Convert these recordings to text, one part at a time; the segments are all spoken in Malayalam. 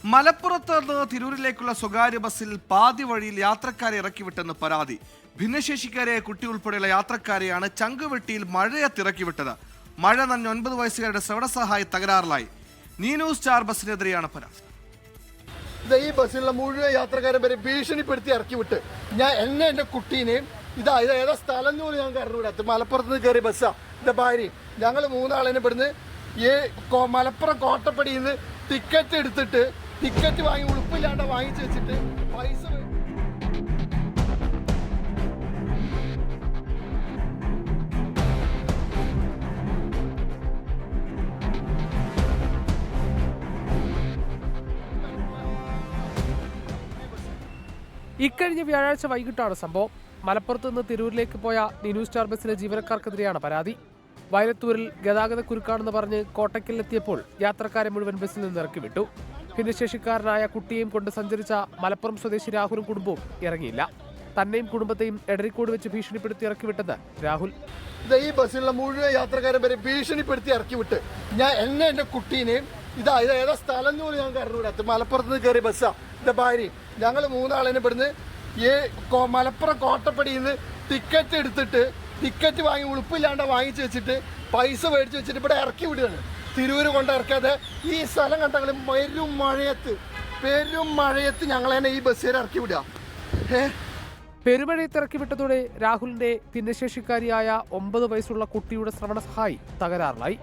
മലപ്പുറത്ത് നിന്ന് തിരൂരിലേക്കുള്ള സ്വകാര്യ ബസ്സിൽ പാതി വഴിയിൽ യാത്രക്കാരെ ഇറക്കിവിട്ടെന്ന് പരാതി. ഭിന്നശേഷിക്കാരെ കുട്ടി ഉൾപ്പെടെയുള്ള യാത്രക്കാരെയാണ് ചങ്കുവെട്ടിയിൽ മഴയത്തിറക്കിവിട്ടത്. മഴ നനഞ്ഞ 9 വയസ്സുകാരുടെ ശ്രവണസഹായി തകരാറിലായി. നീനു സ്റ്റാർ ബസ്സിനെതിരെയാണ് പരാതി. ഈ ബസ്സിലുള്ള മുഴുവൻ യാത്രക്കാരെ വരെ ഭീഷണിപ്പെടുത്തി ഇറക്കി വിട്ട് എൻ്റെ കുട്ടീനെയും ഏതാ സ്ഥലം എന്ന് പോലും ഞങ്ങൾക്ക് അറിഞ്ഞുകൂടാ. മലപ്പുറത്ത് നിന്ന് കയറിയ ബസ്സാ. എൻ്റെ ഭാര്യയും ഞങ്ങൾ 3 ആളിനെ ഇവിടുന്ന് മലപ്പുറം കോട്ടപ്പടിയിൽ നിന്ന് ടിക്കറ്റ് എടുത്തിട്ട് ടിക്കറ്റ് വാങ്ങി ഉളുപ്പില്ലാണ്ട് വാങ്ങിച്ചു വെച്ചിട്ട് പൈസ ഇക്കഴിഞ്ഞ വ്യാഴാഴ്ച വൈകിട്ടാണ് സംഭവം. മലപ്പുറത്ത് നിന്ന് തിരൂരിലേക്ക് പോയ നീനു സ്റ്റാർ ബസ്സിലെ ജീവനക്കാർക്കെതിരെയാണ് പരാതി. വയലത്തൂരിൽ ഗതാഗതക്കുരുക്കാണെന്ന് പറഞ്ഞ് കോട്ടയ്ക്കലിലെത്തിയപ്പോൾ യാത്രക്കാരെ മുഴുവൻ ബസ്സിൽ നിന്ന് ഇറക്കി വിട്ടു. ഭിന്നശേഷിക്കാരനായ കുട്ടിയെയും കൊണ്ട് സഞ്ചരിച്ച മലപ്പുറം സ്വദേശി രാഹുലും കുടുംബവും ഇറങ്ങിയില്ല. തന്നെയും കുടുംബത്തെയും എടരിക്കോട് വെച്ച് ഭീഷണിപ്പെടുത്തി ഇറക്കിവിട്ടത് രാഹുൽ. ഈ ബസ്സിലുള്ള മുഴുവൻ യാത്രക്കാരെ വരെ ഭീഷണിപ്പെടുത്തി ഇറക്കി വിട്ട് എൻ്റെ കുട്ടീനെയും ഏതാ സ്ഥലം എന്ന് പോലും ഞങ്ങൾക്ക് അറിഞ്ഞുകൂടാ. മലപ്പുറത്ത് നിന്ന് കയറിയ ബസ്സാ. എൻ്റെ ഭാര്യയും ഞങ്ങൾ 3 ആളിനെ ഇവിടുന്ന് മലപ്പുറം കോട്ടപ്പടിയിൽ നിന്ന് ടിക്കറ്റ് എടുത്തിട്ട് ടിക്കറ്റ് വാങ്ങി ഉളുപ്പില്ലാണ്ട് വാങ്ങിച്ചു വെച്ചിട്ട് പൈസ മേടിച്ച് വെച്ചിട്ട് ഇവിടെ ഇറക്കി വിടുകയാണ്. തിരൂര് കൊണ്ട് ഇറക്കാതെ ഈ സ്ഥലം കണ്ടെങ്കിൽ പെരും മഴയത്ത് ഞങ്ങളെന്നെ ഈ ബസ്സിൽ ഇറക്കി വിടുക. പെരുമഴയത്ത് ഇറക്കി വിട്ടതോടെ രാഹുലിന്റെ ഭിന്നശേഷിക്കാരിയായ 9 വയസ്സുള്ള കുട്ടിയുടെ ശ്രവണസഹായി തകരാറിലായി.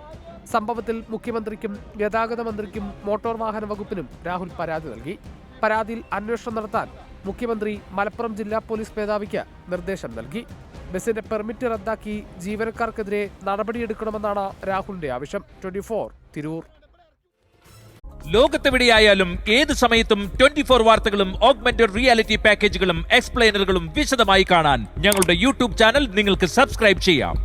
സംഭവത്തിൽ മുഖ്യമന്ത്രിക്കും ഗതാഗത മന്ത്രിക്കും മോട്ടോർ വാഹന വകുപ്പിനും രാഹുൽ പരാതി നൽകി. പരാതിയിൽ അന്വേഷണം നടത്താൻ മുഖ്യമന്ത്രി മലപ്പുറം ജില്ലാ പോലീസ് മേധാവിക്ക് നിർദ്ദേശം നൽകി. ബസിന്റെ പെർമിറ്റ് റദ്ദാക്കി ജീവനക്കാർക്കെതിരെ നടപടിയെടുക്കണമെന്നാണ് രാഹുലിന്റെ ആവശ്യം. 24 തിരൂർ. ലോകത്തെവിടെയായാലും ഏത് സമയത്തും 24 വാർത്തകളും ഓഗ്മെന്റഡ് റിയാലിറ്റി പാക്കേജുകളും എക്സ്പ്ലെയിനറുകളും വിശദമായി കാണാൻ ഞങ്ങളുടെ യൂട്യൂബ് ചാനൽ നിങ്ങൾക്ക് സബ്സ്ക്രൈബ് ചെയ്യാം.